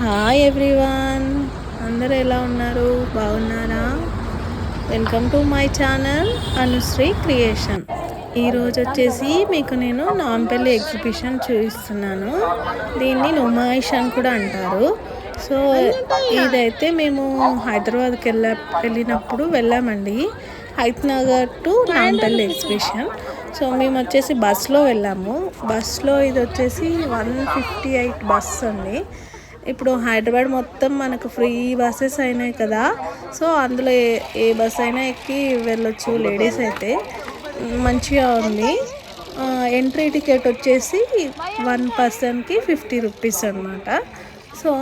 Hi everyone, అందరూ ఎలా ఉన్నారు? బాగున్నారా? Welcome to my channel Anusri creation. ఈరోజు వచ్చేసి మీకు నేను నాంపల్లి ఎగ్జిబిషన్ చూపిస్తున్నాను. దీన్ని నుమాయిష్ అని కూడా అంటారు. సో ఇదైతే మేము హైదరాబాద్కి వెళ్ళినప్పుడు వెళ్ళామండి. Hayathnagar to Nampally exhibition. So మేము వచ్చేసి బస్లో వెళ్ళాము. బస్లో ఇది వచ్చేసి 158 బస్ అండి. ఇప్పుడు హైదరాబాద్ మొత్తం మనకు ఫ్రీ బస్సెస్ అయినాయి కదా. సో అందులో ఏ బస్ అయినా ఎక్కి వెళ్ళొచ్చు. లేడీస్ అయితే మంచిగా ఉంది. ఎంట్రీ టికెట్ వచ్చేసి 1 పర్సన్కి 50 రూపీస్ అనమాట. సో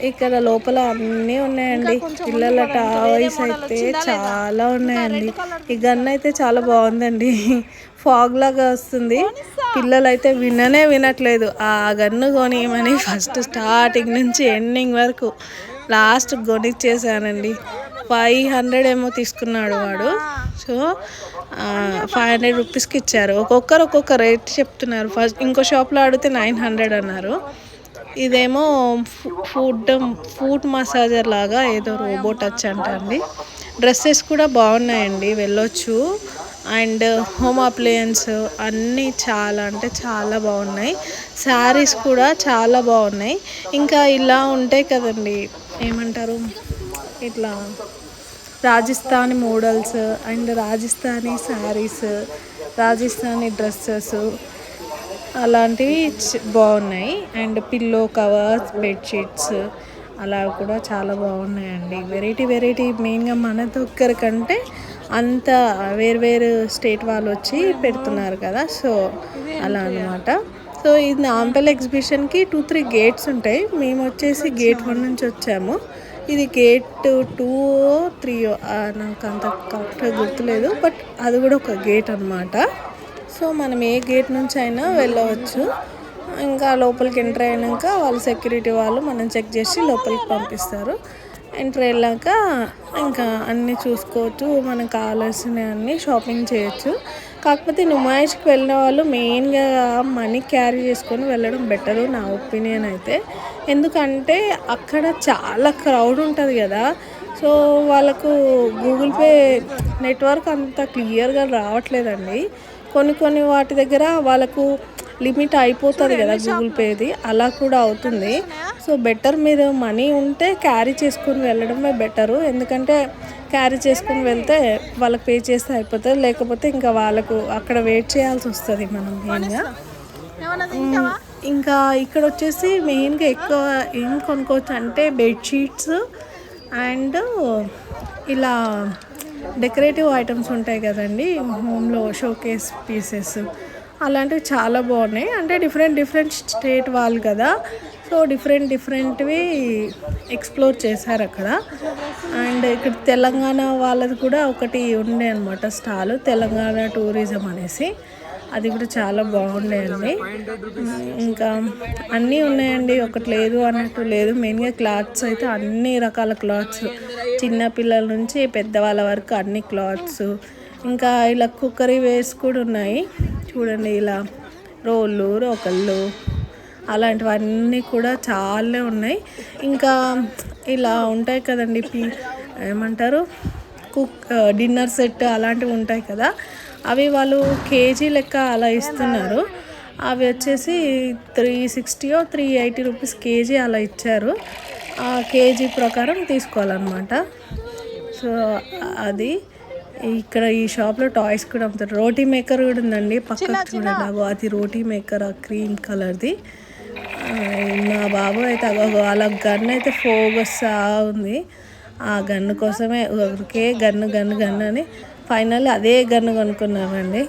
ఇక్కడ లోపల అన్నీ ఉన్నాయండి. పిల్లల టాయ్స్ అయితే చాలా ఉన్నాయండి. ఈ గన్ అయితే చాలా బాగుందండి. ఫాగ్ లాగా వస్తుంది. పిల్లలు అయితే వినట్లేదు. ఆ గన్ను కొనియమని ఫస్ట్ స్టార్టింగ్ నుంచి ఎండింగ్ వరకు లాస్ట్ కొనిచ్చేసానండి. 500 ఏమో తీసుకున్నాడు వాడు. సో 500 రూపీస్కి ఇచ్చారు. ఒక్కొక్క రేట్ చెప్తున్నారు. ఫస్ట్ ఇంకో షాప్లో అడిగితే 900 అన్నారు. ఇదేమో ఫుట్ మసాజర్ లాగా ఏదో రోబోట్ వచ్చి అంటండి. డ్రెస్సెస్ కూడా బాగున్నాయండి, వెళ్ళొచ్చు. అండ్ హోమ్ అప్లయన్స్ అన్నీ చాలా అంటే చాలా బాగున్నాయి. శారీస్ కూడా చాలా బాగున్నాయి. ఇంకా ఇలా ఉంటాయి కదండి, ఏమంటారు, ఇట్లా Rajasthani models and Rajasthani saris, Rajasthani dresses అలాంటివి బాగున్నాయి. అండ్ పిల్లో కవర్స్, బెడ్షీట్స్ అలా కూడా చాలా బాగున్నాయండి. వెరైటీ మెయిన్గా మన దగ్గర కంటే అంత వేరు స్టేట్ వాళ్ళు వచ్చి పెడుతున్నారు కదా. సో అలా అనమాట. సో ఇది నాంపల్లి ఎగ్జిబిషన్కి 2-3 గేట్స్ ఉంటాయి. మేము వచ్చేసి గేట్ 1 నుంచి వచ్చాము. ఇది గేట్ 2-3 నాకు అంత కరెక్ట్గా గుర్తులేదు, బట్ అది కూడా ఒక గేట్ అనమాట. సో మనం ఏ గేట్ నుంచి అయినా వెళ్ళవచ్చు. ఇంకా లోపలికి ఎంటర్ అయినాక వాళ్ళు సెక్యూరిటీ వాళ్ళు మనం చెక్ చేసి లోపలికి పంపిస్తారు. ఎంటర్ అయ్యాక ఇంకా అన్నీ చూసుకోవచ్చు. మనకు కావాల్సిన అన్నీ షాపింగ్ చేయొచ్చు. కాకపోతే నుమాయిష్కి వెళ్ళిన వాళ్ళు మెయిన్గా మనీ క్యారీ చేసుకొని వెళ్ళడం బెటరు నా ఒపీనియన్ అయితే. ఎందుకంటే అక్కడ చాలా క్రౌడ్ ఉంటుంది కదా. సో వాళ్ళకు గూగుల్ పే నెట్వర్క్ అంత క్లియర్గా రావట్లేదండి. కొన్ని వాటి దగ్గర వాళ్ళకు లిమిట్ అయిపోతుంది కదా గూగుల్ పేది, అలా కూడా అవుతుంది. సో బెటర్ మీరు మనీ ఉంటే క్యారీ చేసుకొని వెళ్ళడమే బెటరు. ఎందుకంటే క్యారీ చేసుకొని వెళ్తే వాళ్ళకి పే చేస్తే అయిపోతుంది. లేకపోతే ఇంకా వాళ్ళకు అక్కడ వెయిట్ చేయాల్సి వస్తుంది మనం మెయిన్గా. ఇంకా ఇక్కడ వచ్చేసి మెయిన్గా ఎక్కువ ఏం కొనుక్కోవచ్చు అంటే బెడ్షీట్స్ అండ్ ఇలా డెకరేటివ్ ఐటమ్స్ ఉంటాయి కదండి, హోమ్లో షోకేస్ పీసెస్ అలాంటివి చాలా బాగున్నాయి. అంటే డిఫరెంట్ స్టేట్ వాళ్ళు కదా. సో డిఫరెంట్వి ఎక్స్ప్లోర్ చేశారు అక్కడ. అండ్ ఇక్కడ తెలంగాణ వాళ్ళది కూడా ఒకటి ఉండే అనమాట స్టాల్, తెలంగాణ టూరిజం అనేసి. అది కూడా చాలా బాగుండేయండి. ఇంకా అన్నీ ఉన్నాయండి, ఒకటి లేదు అన్నట్టు లేదు. మెయిన్గా క్లాత్స్ అయితే అన్ని రకాల క్లాత్స్, చిన్న పిల్లల నుంచి పెద్దవాళ్ళ వరకు అన్ని క్లాత్స్. ఇంకా ఇలా కుక్కరీ వేస్ కూడా ఉన్నాయి చూడండి. ఇలా రోకళ్ళు అలాంటివన్నీ కూడా చాలా ఉన్నాయి. ఇంకా ఇలా ఉంటాయి కదండి, ఏమంటారు, డిన్నర్ సెట్ అలాంటివి ఉంటాయి కదా. అవి వాళ్ళు కేజీ లెక్క అలా ఇస్తున్నారు. అవి వచ్చేసి 360 380 రూపీస్ కేజీ అలా ఇచ్చారు. ఆ కేజీ ప్రకారం తీసుకోవాలన్నమాట. సో అది ఇక్కడ ఈ షాప్లో టాయ్స్ కూడా అమ్ముతారు. రోటీ మేకర్ కూడా ఉందండి పక్కకు చూడండి. అగో అది రోటీ మేకర్, ఆ క్రీమ్ కలర్ది. మా బాబు అయితే అగో అలా గన్ అయితే వస్తూ ఉంది. ఆ గన్ను కోసమే ఊరికే గన్ను అని ఫైనల్ అదే గన్ను కొనుక్కున్నామండి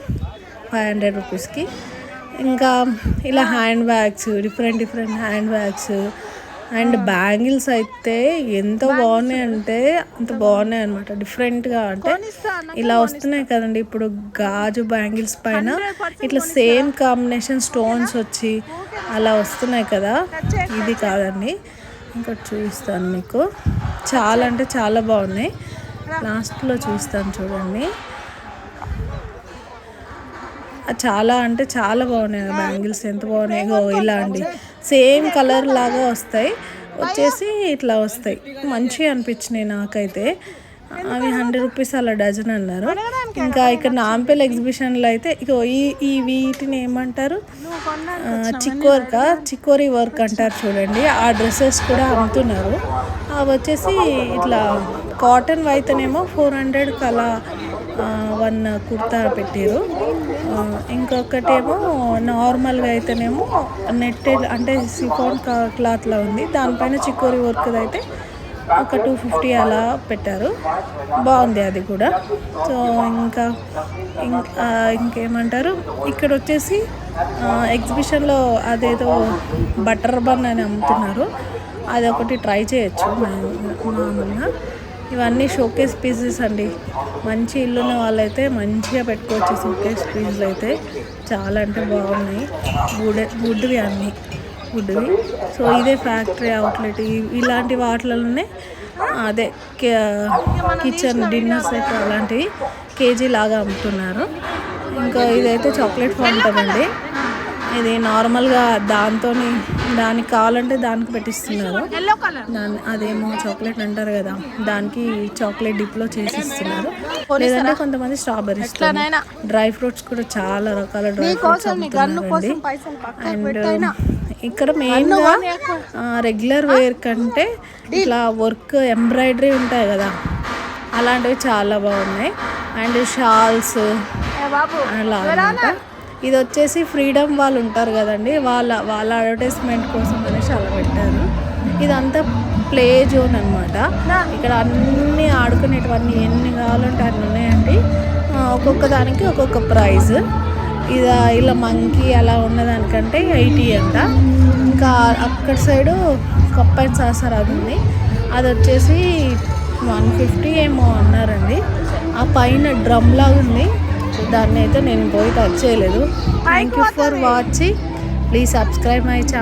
500 రూపీస్కి. ఇంకా ఇలా hand bags, different hand bags and bangles అయితే ఎంత బాగున్నాయి అంటే అంత బాగున్నాయి అనమాట. డిఫరెంట్గా అంటే ఇలా వస్తున్నాయి కదండి ఇప్పుడు గాజు బ్యాంగిల్స్ పైన ఇట్లా సేమ్ కాంబినేషన్ స్టోన్స్ వచ్చి అలా వస్తున్నాయి కదా. ఇది కాదండి, ఇంకా చూపిస్తాను మీకు. చాలా అంటే చాలా బాగున్నాయి. లాస్ట్లో చూస్తాను చూడండి. చాలా అంటే చాలా బాగున్నాయి బ్యాంగిల్స్, ఎంత బాగున్నాయో. ఇలా అండి సేమ్ కలర్ లాగా వస్తాయి. వచ్చేసి ఇట్లా వస్తాయి. మంచిగా అనిపించినాయి నాకైతే. అవి 100 రూపీస్ అలా డజన్ అన్నారు. ఇంకా ఇక్కడ నాంపల్లి ఎగ్జిబిషన్లో అయితే ఇగో ఈ వీటిని ఏమంటారు, చికోరీ వర్క్ అంటారు చూడండి. ఆ డ్రెస్సెస్ కూడా అమ్ముతున్నారు. అవి వచ్చేసి ఇట్లా కాటన్ అయితేనేమో 400 అలా 1 కుర్తా పెట్టారు. ఇంకొకటేమో నార్మల్గా అయితేనేమో నెట్టెడ్ అంటే సిఫాన్ క్లాత్లో ఉంది. దానిపైన చికోరీ వర్క్ అయితే ఒక 250 అలా పెట్టారు. బాగుంది అది కూడా. సో ఇంకేమంటారు, ఇక్కడ వచ్చేసి ఎగ్జిబిషన్లో అదేదో బటర్ బన్ అని అమ్ముతున్నారు. అది ఒకటి ట్రై చేయొచ్చు మామూలుగా. ఇవన్నీ షోకేస్ పీసెస్ అండి. మంచి ఇల్లున్న వాళ్ళైతే మంచిగా పెట్టుకోవచ్చు. షోకేస్ పీసెస్ అయితే చాలా అంటే బాగున్నాయి. వుడ్వి అన్నీ వుడ్వి. సో ఇదే ఫ్యాక్టరీ అవుట్లెట్. ఇలాంటి వాటిలోనే అదే కిచెన్ డిన్నర్ సెట్ అలాంటివి కేజీ లాగా అమ్ముతున్నారు. ఇంకా ఇదైతే చాక్లెట్ ఫౌంటైన్ అండి. ఇది నార్మల్గా దానికి కావాలంటే దానికి పెట్టిస్తున్నారు. అదేమో చాక్లెట్ అంటారు కదా, దానికి చాక్లెట్ డిప్లో చేసి ఇస్తున్నారు. లేదంటే కొంతమంది స్ట్రాబెర్రీస్, డ్రై ఫ్రూట్స్ కూడా చాలా రకాల డ్రై ఫ్రూట్స్ అమ్ముతున్నారండి. అండ్ ఇక్కడ మెయిన్గా రెగ్యులర్ వేర్ కంటే ఇట్లా వర్క్ ఎంబ్రాయిడరీ ఉంటాయి కదా, అలాంటివి చాలా బాగున్నాయి. అండ్ షాల్స్ అలా అన్నమాట. ఇది వచ్చేసి ఫ్రీడమ్ వాళ్ళు ఉంటారు కదండి, వాళ్ళ అడ్వర్టైజ్మెంట్ కోసం అనేసి అలా పెట్టారు. ఇదంతా ప్లే జోన్ అనమాట. ఇక్కడ అన్నీ ఆడుకునేటివన్నీ ఎన్ని కావాలంటే అన్నీ ఉన్నాయండి. ఒక్కొక్క దానికి ఒక్కొక్క ప్రైజ్. ఇలా మంకీ అలా ఉన్నదానికంటే 80 అంట. ఇంకా అక్కడ సైడు కప్ అండ్ సాసర్ అది ఉంది, అది వచ్చేసి 150 ఏమో అన్నారండి. ఆ పైన డ్రమ్ లాగా ఉంది, దాన్ని అయితే నేను పోయి టచ్ చేయలేదు. Thank you for watching. Please subscribe my channel.